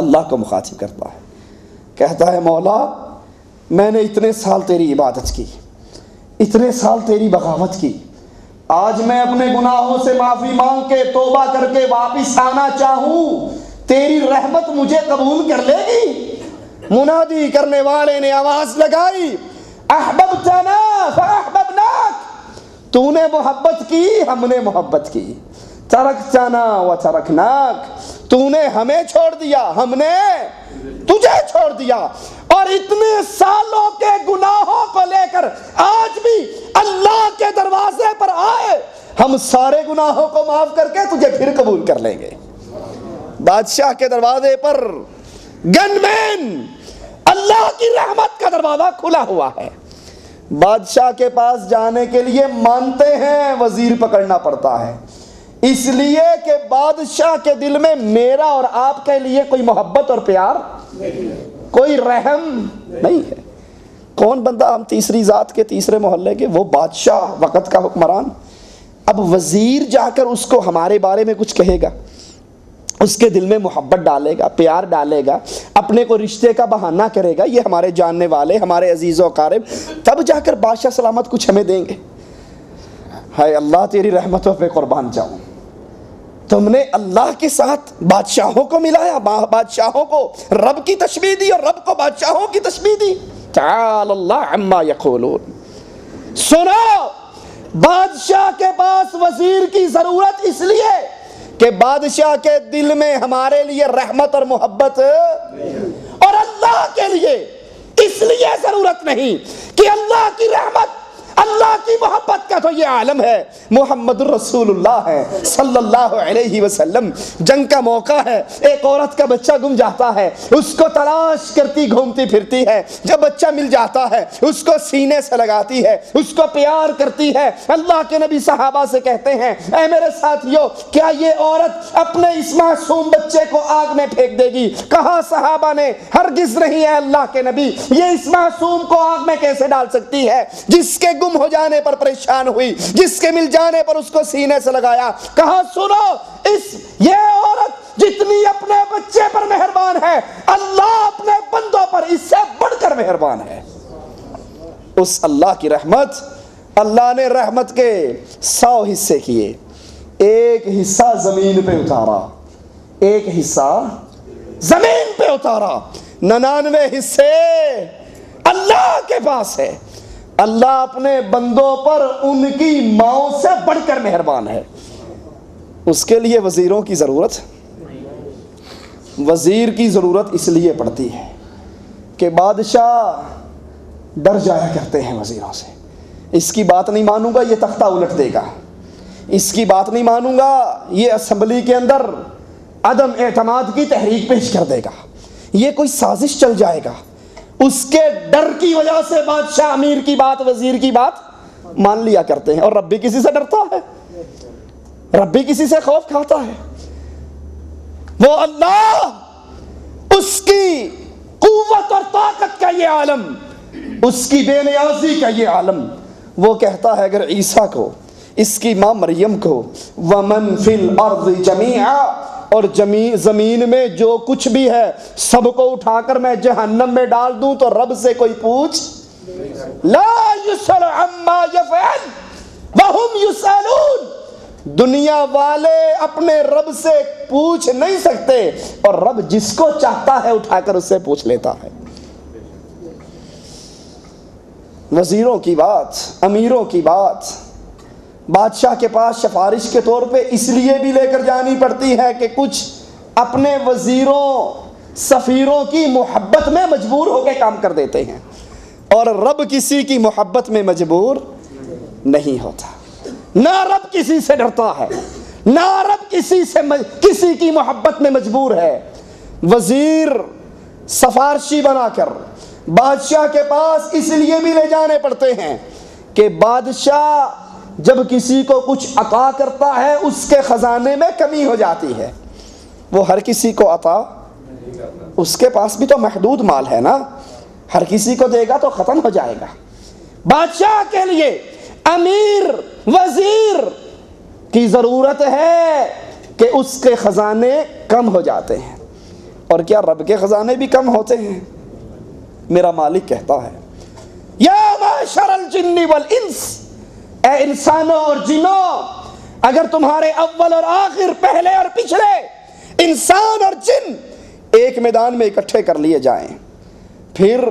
اللہ کو مخاطب کرتا ہے، کہتا ہے مولا میں نے اتنے سال تیری عبادت کی، اتنے سال تیری بغاوت کی، آج میں اپنے گناہوں سے معافی مانگ کے توبہ کر کے واپس آنا چاہوں، تیری رحمت مجھے قبول کر لے گی؟ منادی کرنے والے نے آواز لگائی، احببتنا فاحببناک، تو نے محبت کی ہم نے محبت کی، ترکتنا وترکناک، تو نے ہمیں چھوڑ دیا ہم نے تجھے چھوڑ دیا، اور اتنے سالوں کے گناہوں کو لے کر آج بھی اللہ کے دروازے پر آئے، ہم سارے گناہوں کو معاف کر کے تجھے پھر قبول کر لیں گے۔ بادشاہ کے دروازے پر گن مین، اللہ کی رحمت کا دروازہ کھلا ہوا ہے، بادشاہ کے پاس جانے کے لیے مانتے ہیں وزیر پکڑنا پڑتا ہے، اس لیے کہ بادشاہ کے دل میں میرا اور آپ کے لیے کوئی محبت اور پیار، کوئی رحم نہیں ہے۔ کون بندہ ہم تیسری ذات کے تیسرے محلے کے، وہ بادشاہ وقت کا حکمران، اب وزیر جا کر اس کو ہمارے بارے میں کچھ کہے گا، اس کے دل میں محبت ڈالے گا، پیار ڈالے گا، اپنے کو رشتے کا بہانہ کرے گا، یہ ہمارے جاننے والے، ہمارے عزیز و اقارب، تب جا کر بادشاہ سلامت کچھ ہمیں دیں گے۔ ہائے اللہ تیری رحمتوں پہ قربان جاؤں، تم نے اللہ کے ساتھ بادشاہوں کو ملایا، بادشاہوں کو رب کی تشبیہ دی اور رب کو بادشاہوں کی تشبیہ دی۔ تعالی اللہ عما یقولون۔ سنو، بادشاہ کے پاس وزیر کی ضرورت اس لیے کہ بادشاہ کے دل میں ہمارے لیے رحمت اور محبت، اور اللہ کے لیے اس لیے ضرورت نہیں کہ اللہ کی رحمت، اللہ کی محبت کا تو یہ عالم ہے، محمد الرسول اللہ ہے صلی اللہ علیہ وسلم۔ جنگ کا موقع ہے، ایک عورت کا بچہ گم جاتا ہے، اس کو تلاش کرتی گھومتی پھرتی ہے، جب بچہ مل جاتا ہے اس کو سینے سے لگاتی ہے، اس کو پیار کرتی ہے۔ اللہ کے نبی صحابہ سے کہتے ہیں، اے میرے ساتھیو، کیا یہ عورت اپنے اس معصوم بچے کو آگ میں پھینک دے گی؟ کہا صحابہ نے، ہرگز نہیں ہے اللہ کے نبی، یہ اس معصوم کو آگ میں کیسے ڈال سکتی ہے؟ جس کے گم ہو جانے پر پریشان ہوئی، جس کے مل جانے پر اس کو سینے سے لگایا۔ کہا سنو، یہ عورت جتنی اپنے بچے پر مہربان ہے، اللہ اپنے بندوں پر اس سے بڑھ کر مہربان ہے۔ اس اللہ کی رحمت، اللہ نے رحمت کے 100 حصے کیے، ایک حصہ زمین پہ اتارا، ایک حصہ زمین پہ اتارا، 99 حصے اللہ کے پاس ہے۔ اللہ اپنے بندوں پر ان کی ماؤں سے بڑھ کر مہربان ہے، اس کے لیے وزیروں کی ضرورت، وزیر کی ضرورت اس لیے پڑتی ہے کہ بادشاہ ڈر جایا کرتے ہیں وزیروں سے، اس کی بات نہیں مانوں گا یہ تختہ الٹ دے گا، اس کی بات نہیں مانوں گا یہ اسمبلی کے اندر عدم اعتماد کی تحریک پیش کر دے گا، یہ کوئی سازش چل جائے گا۔ اس کے ڈر کی وجہ سے بادشاہ امیر کی بات، وزیر کی بات مان لیا کرتے ہیں، اور رب بھی کسی سے ڈرتا ہے، رب بھی کسی سے خوف کھاتا ہے۔ وہ اللہ، اس کی قوت اور طاقت کا یہ عالم، اس کی بے نیازی کا یہ عالم، وہ کہتا ہے اگر عیسیٰ کو، اس کی ماں مریم کو، وَمَن فِي الْأَرْضِ جَمِيعًا، اور زمین میں جو کچھ بھی ہے سب کو اٹھا کر میں جہنم میں ڈال دوں تو رب سے کوئی پوچھ لا يسأل عما يفعل وهم يسألون، دنیا والے اپنے رب سے پوچھ نہیں سکتے، اور رب جس کو چاہتا ہے اٹھا کر اس سے پوچھ لیتا ہے۔ وزیروں کی بات، امیروں کی بات بادشاہ کے پاس سفارش کے طور پہ اس لیے بھی لے کر جانی پڑتی ہے کہ کچھ اپنے وزیروں، سفیروں کی محبت میں مجبور ہو کے کام کر دیتے ہیں، اور رب کسی کی محبت میں مجبور نہیں ہوتا، نہ رب کسی سے ڈرتا ہے، نہ رب کسی کی محبت میں مجبور ہے۔ وزیر سفارشی بنا کر بادشاہ کے پاس اس لیے بھی لے جانے پڑتے ہیں کہ بادشاہ جب کسی کو کچھ عطا کرتا ہے اس کے خزانے میں کمی ہو جاتی ہے، وہ ہر کسی کو عطا، اس کے پاس بھی تو محدود مال ہے نا، ہر کسی کو دے گا تو ختم ہو جائے گا۔ بادشاہ کے لیے امیر، وزیر کی ضرورت ہے کہ اس کے خزانے کم ہو جاتے ہیں، اور کیا رب کے خزانے بھی کم ہوتے ہیں؟ میرا مالک کہتا ہے یا معشر الجن والانس، اے انسانوں اور جنوں، اگر تمہارے اول اور آخر، پہلے اور پچھلے، انسان اور جن ایک میدان میں اکٹھے کر لیے جائیں، پھر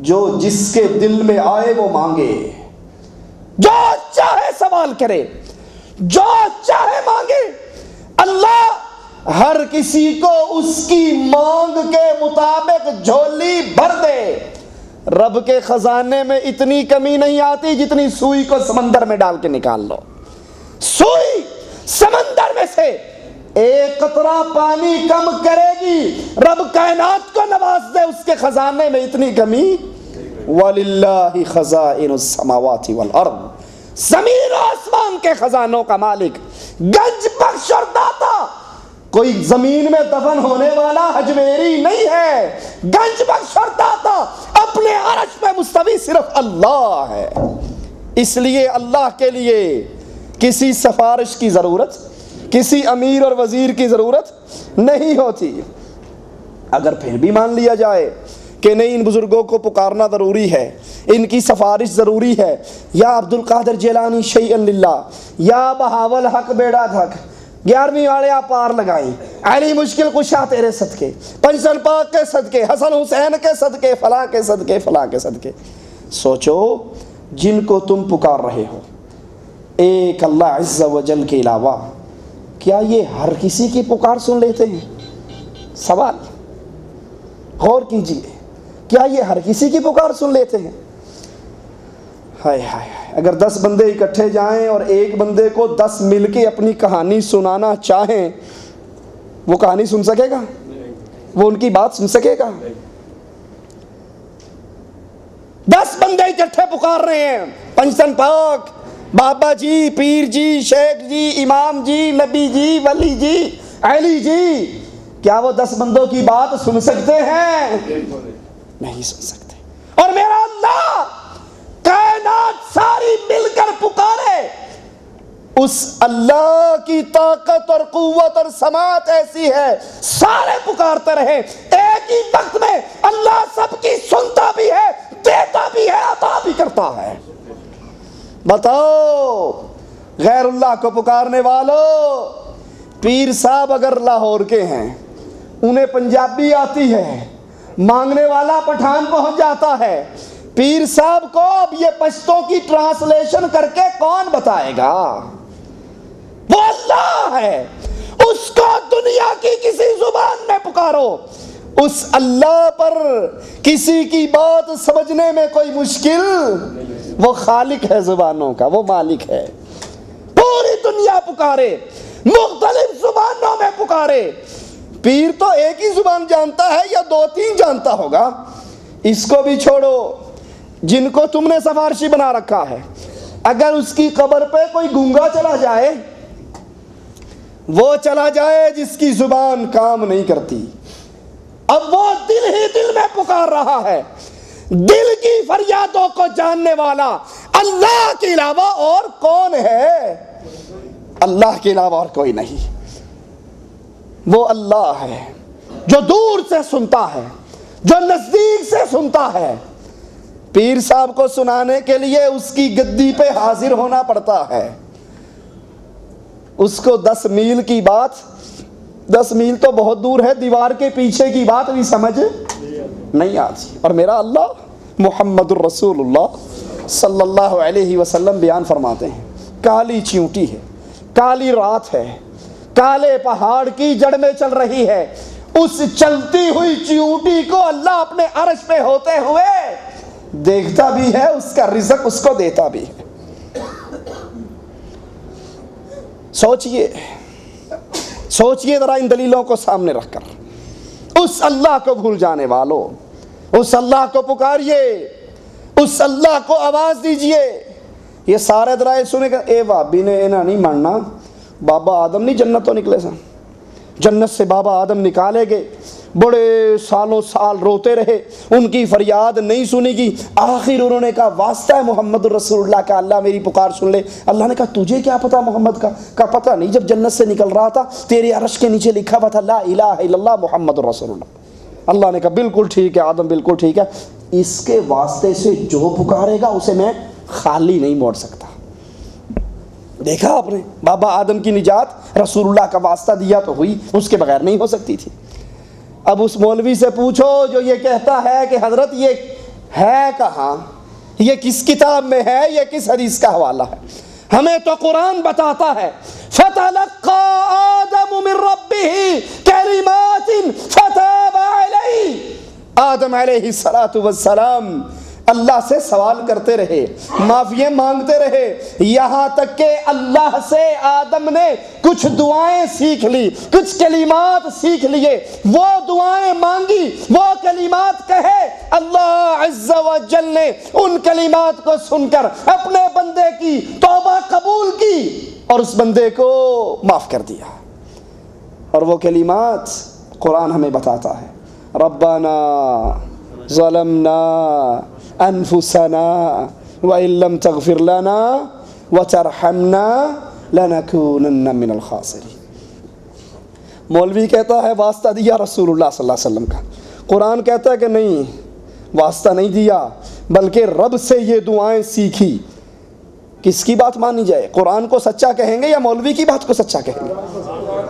جو جس کے دل میں آئے وہ مانگے، جو چاہے سوال کرے، جو چاہے مانگے، اللہ ہر کسی کو اس کی مانگ کے مطابق جھولی بھر دے۔ رب کے خزانے میں اتنی کمی نہیں آتی جتنی سوئی کو سمندر میں ڈال کے نکال لو۔ سوئی سمندر میں سے ایک قطرہ پانی کم کرے گی، رب کائنات کو نواز دے، اس کے خزانے میں اتنی کمی۔ وَلِلَّهِ خَزَائِنُ السَّمَاوَاتِ وَالْأَرْضِ، زمین و آسمان کے خزانوں کا مالک، گنج بخش اور داتا۔ کوئی زمین میں دفن ہونے والا حجویری نہیں ہے، گنج بخش اور داتا اپنے عرش پہ مستوی صرف اللہ ہے۔ اس لیے اللہ کے لیے کسی سفارش کی ضرورت، کسی امیر اور وزیر کی ضرورت نہیں ہوتی۔ اگر پھر بھی مان لیا جائے کہ نہیں، ان بزرگوں کو پکارنا ضروری ہے، ان کی سفارش ضروری ہے، یا عبد القادر جیلانی شیئا للہ، یا بہاول حق بیڑا دھک، 11ویں والے آپ پار لگائیں، علی مشکل کشا تیرے صدقے، پنجتن پاک کے صدقے، حسن حسین کے صدقے، فلاں کے صدقے، فلاں کے صدقے۔ سوچو جن کو تم پکار رہے ہو ایک اللہ عز و جل کے علاوہ، کیا یہ ہر کسی کی پکار سن لیتے ہیں؟ سوال غور کیجئے، کیا یہ ہر کسی کی پکار سن لیتے ہیں؟ ہائے ہائے، اگر 10 بندے اکٹھے جائیں اور ایک بندے کو 10 مل کے اپنی کہانی سنانا چاہیں، وہ کہانی سن سکے گا؟ وہ ان کی بات سن سکے گا؟ 10 بندے اکٹھے پکار رہے ہیں، پنجتن پاک، بابا جی، پیر جی، شیخ جی، امام جی، نبی جی، ولی جی، علی جی، کیا وہ 10 بندوں کی بات سن سکتے ہیں؟ نہیں سن سکتے۔ اور میرا اللہ کائنات ساری مل کر پکارے، اس اللہ کی طاقت اور قوت اور سماعت ایسی ہے، سارے پکارتے رہے ایک ہی وقت میں، اللہ سب کی سنتا بھی ہے، دیتا بھی ہے، عطا بھی کرتا ہے۔ بتاؤ غیر اللہ کو پکارنے والوں، پیر صاحب اگر لاہور کے ہیں، انہیں پنجابی آتی ہے، مانگنے والا پٹھان پہنچ جاتا ہے، پیر صاحب کو اب یہ پشتو کی ٹرانسلیشن کر کے کون بتائے گا؟ وہ اللہ ہے، اس کو دنیا کی کسی زبان میں پکارو، اس اللہ پر کسی کی بات سمجھنے میں کوئی مشکل، وہ خالق ہے زبانوں کا، وہ مالک ہے، پوری دنیا پکارے، مختلف زبانوں میں پکارے۔ پیر تو ایک ہی زبان جانتا ہے یا 2-3 جانتا ہوگا، اس کو بھی چھوڑو، جن کو تم نے سفارشی بنا رکھا ہے، اگر اس کی قبر پہ کوئی گونگا چلا جائے، وہ چلا جائے جس کی زبان کام نہیں کرتی، اب وہ دل ہی دل میں پکار رہا ہے، دل کی فریادوں کو جاننے والا اللہ کے علاوہ اور کون ہے؟ اللہ کے علاوہ اور کوئی نہیں۔ وہ اللہ ہے جو دور سے سنتا ہے، جو نزدیک سے سنتا ہے۔ پیر صاحب کو سنانے کے لیے اس کی گدی پہ حاضر ہونا پڑتا ہے، اس کو 10 میل کی بات، 10 میل تو بہت دور ہے، دیوار کے پیچھے کی بات بھی سمجھ نہیں آتی۔ اور میرا اللہ محمد الرسول اللہ صلی اللہ علیہ وسلم بیان فرماتے ہیں، کالی چیونٹی ہے، کالی رات ہے، کالے پہاڑ کی جڑ میں چل رہی ہے، اس چلتی ہوئی چیونٹی کو اللہ اپنے عرش پہ ہوتے ہوئے دیکھتا بھی ہے، اس کا رزق اس کو دیتا بھی ہے۔ سوچئے ذرا ان دلیلوں کو سامنے رکھ کر، اس اللہ کو بھول جانے والوں، اس اللہ کو پکاریے، اس اللہ کو آواز دیجئے۔ یہ سارے درائے سنے گا، اے وابی نے انہاں نہیں ماننا، بابا آدم نہیں جنت تو نکلے سن، جنت سے بابا آدم نکالے گئے، بڑے سالوں سال روتے رہے، ان کی فریاد نہیں سنی گی، آخر انہوں نے کہا واسطہ ہے محمد الرسول اللہ کا، اللہ میری پکار سن لے۔ اللہ نے کہا تجھے کیا پتا محمد کا؟ کہا پتہ نہیں، جب جنت سے نکل رہا تھا تیرے عرش کے نیچے لکھا ہوا تھا لا الہ الا اللہ محمد الرسول اللہ۔ اللہ نے کہا بالکل ٹھیک ہے آدم، بالکل ٹھیک ہے، اس کے واسطے سے جو پکارے گا اسے میں خالی نہیں موڑ سکتا۔ دیکھا آپ نے، بابا آدم کی نجات رسول اللہ کا واسطہ دیا تو ہوئی، اس کے بغیر نہیں ہو سکتی تھی۔ اب اس مولوی سے پوچھو جو یہ کہتا ہے کہ حضرت یہ ہے کہاں، یہ کس کتاب میں ہے، یہ کس حدیث کا حوالہ ہے؟ ہمیں تو قرآن بتاتا ہے فَتَلَقَّى آدَمُ مِن رَبِّهِ كَلِمَاتٍ فَتَابَ عَلَيْهِ۔ آدم علیہ السلام اللہ سے سوال کرتے رہے، معافی مانگتے رہے، یہاں تک کہ اللہ سے آدم نے کچھ دعائیں سیکھ لی، کچھ کلمات سیکھ لیے، وہ دعائیں مانگی، وہ کلمات کہے، اللہ عز و جل نے ان کلمات کو سن کر اپنے بندے کی توبہ قبول کی اور اس بندے کو معاف کر دیا۔ اور وہ کلمات قرآن ہمیں بتاتا ہے، ربنا ظلمنا انفسنا وان لم تغفر لنا وترحمنا لنكونن من الخاسرین۔ مولوی کہتا ہے واسطہ دیا رسول اللہ صلی اللہ علیہ وسلم کا، قرآن کہتا ہے کہ نہیں واسطہ نہیں دیا، بلکہ رب سے یہ دعائیں سیکھی۔ کس کی بات مانی جائے، قرآن کو سچا کہیں گے یا مولوی کی بات کو سچا کہیں گے؟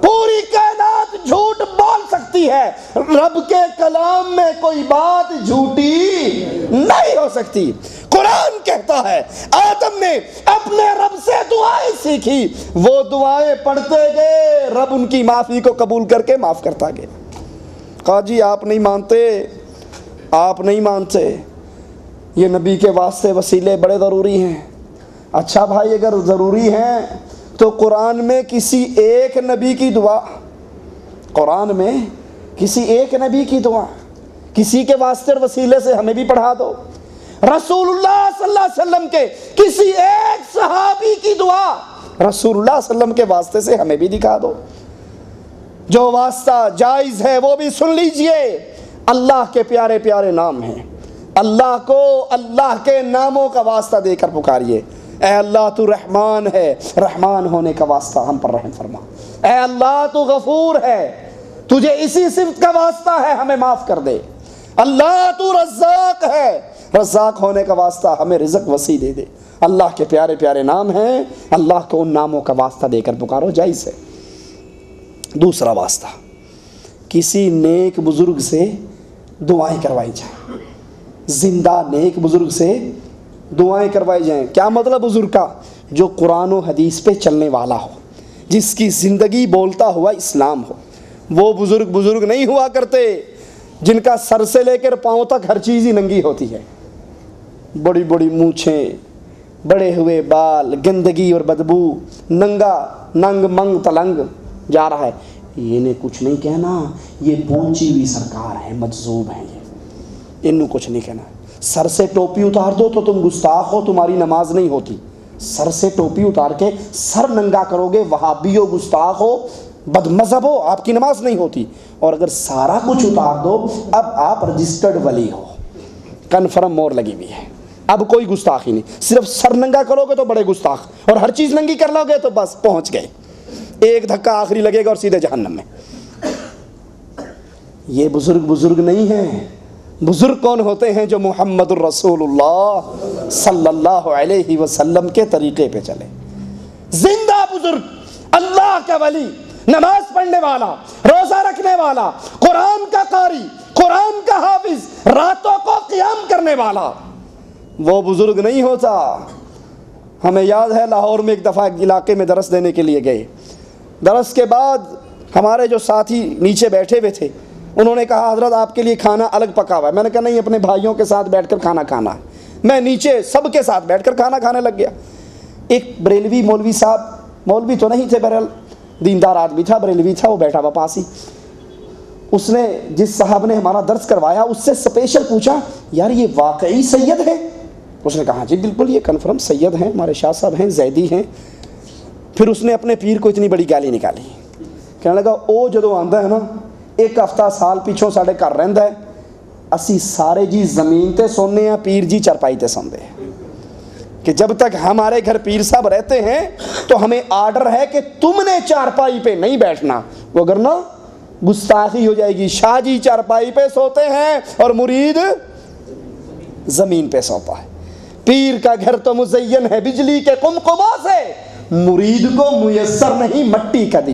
پوری کائنات جھوٹ بول سکتی ہے، رب کے کلام میں کوئی بات جھوٹی نہیں ہو سکتی۔ قرآن کہتا ہے آدم نے اپنے رب سے دعائیں سیکھی، وہ دعائیں پڑھتے گئے، رب ان کی معافی کو قبول کر کے معاف کرتا گیا۔ کہا جی آپ نہیں مانتے، آپ نہیں مانتے، یہ نبی کے واسطے وسیلے بڑے ضروری ہیں۔ اچھا بھائی اگر ضروری ہیں تو قرآن میں کسی ایک نبی کی دعا، قرآن میں کسی ایک نبی کی دعا، کسی کے واسطے اور وسیلے سے ہمیں بھی پڑھا دو۔ رسول اللہ صلی اللہ علیہ وسلم کے کسی ایک صحابی کی دعا رسول اللہ صلی اللہ علیہ وسلم کے واسطے سے ہمیں بھی دکھا دو۔ جو واسطہ جائز ہے وہ بھی سن لیجئے، اللہ کے پیارے پیارے نام ہیں، اللہ کو اللہ کے ناموں کا واسطہ دے کر پکاریے۔ اے اللہ تو رحمان ہے، رحمان ہونے کا واسطہ ہم پر رحم فرما۔ اے اللہ تو غفور ہے، تجھے اسی صفت کا واسطہ ہے ہمیں معاف کر دے۔ اللہ تو رزاق ہے، رزاق ہونے کا واسطہ ہمیں رزق وسیع دے دے۔ اللہ کے پیارے پیارے نام ہیں، اللہ کو ان ناموں کا واسطہ دے کر پکارو، جائز ہے۔ دوسرا واسطہ، کسی نیک بزرگ سے دعائیں کروائی جائیں، زندہ نیک بزرگ سے دعائیں کروائی جائیں۔ کیا مطلب بزرگ کا؟ جو قرآن و حدیث پہ چلنے والا ہو، جس کی زندگی بولتا ہوا اسلام ہو۔ وہ بزرگ نہیں ہوا کرتے جن کا سر سے لے کر پاؤں تک ہر چیز ہی ننگی ہوتی ہے، بڑی بڑی مونچھیں، بڑے ہوئے بال، گندگی اور بدبو، ننگ منگ تلنگ جا رہا ہے۔ یہ نے کچھ نہیں کہنا، یہ پہنچی ہوئی سرکار ہے، مجذوب ہیں، یہ انہوں کچھ نہیں کہنا۔ سر سے ٹوپی اتار دو تو تم گستاخ ہو، تمہاری نماز نہیں ہوتی۔ سر سے ٹوپی اتار کے سر ننگا کرو گے، وہابی ہو، گستاخ ہو، بد مذہب ہو، آپ کی نماز نہیں ہوتی۔ اور اگر سارا کچھ اتار دو، اب آپ رجسٹرڈ ولی ہو، کنفرم مور لگی ہوئی ہے، اب کوئی گستاخی نہیں۔ صرف سر ننگا کرو گے تو بڑے گستاخ، اور ہر چیز ننگی کر لو گے تو بس پہنچ گئے، ایک دھکا آخری لگے گا اور سیدھے جہنم میں۔ یہ بزرگ نہیں ہیں۔ بزرگ کون ہوتے ہیں؟ جو محمد الرسول اللہ صلی اللہ علیہ وسلم کے طریقے پہ چلے۔ زندہ بزرگ، اللہ کا ولی، نماز پڑھنے والا، روزہ رکھنے والا، قرآن کا قاری، قرآن کا حافظ، راتوں کو قیام کرنے والا، وہ بزرگ نہیں ہوتا۔ ہمیں یاد ہے لاہور میں ایک دفعہ ایک علاقے میں درس دینے کے لیے گئے۔ درس کے بعد ہمارے جو ساتھی نیچے بیٹھے ہوئے تھے، انہوں نے کہا حضرت آپ کے لیے کھانا الگ پکا ہوا ہے۔ میں نے کہا نہیں، اپنے بھائیوں کے ساتھ بیٹھ کر کھانا کھانا ہے۔ میں نیچے سب کے ساتھ بیٹھ کر کھانا کھانے لگ گیا۔ ایک بریلوی مولوی صاحب، مولوی تو نہیں تھے، بہرحال دیندار آدمی تھا، بریلوی تھا، وہ بیٹھا ہوا پاس ہی۔ اس نے جس صاحب نے ہمارا درس کروایا اس سے اسپیشل پوچھا یار یہ واقعی سید ہے؟ اس نے کہا جی بالکل یہ کنفرم سید ہیں، ہمارے شاہ صاحب ہیں، زیدی ہیں۔ پھر اس نے اپنے پیر کو اتنی بڑی گالی نکالی، کہنے لگا او جدو آندا ہے نا ایک ہفتہ سال پیچھوں ساڑے گھر رہندا ہے، اسی سارے جی زمین تے سونے ہیں، پیر جی چرپائی تے سوندے ہیں، کہ جب تک ہمارے گھر پیر صاحب رہتے ہیں تو ہمیں آرڈر ہے کہ تم نے چارپائی پہ نہیں بیٹھنا، وگرنہ گستاخی ہو جائے گی۔ شاہ جی چارپائی پہ سوتے ہیں اور مرید زمین پہ سوتا ہے۔ پیر کا گھر تو مزین ہے بجلی کے قمقموں سے، مرید کو میسر نہیں مٹی کا دیا۔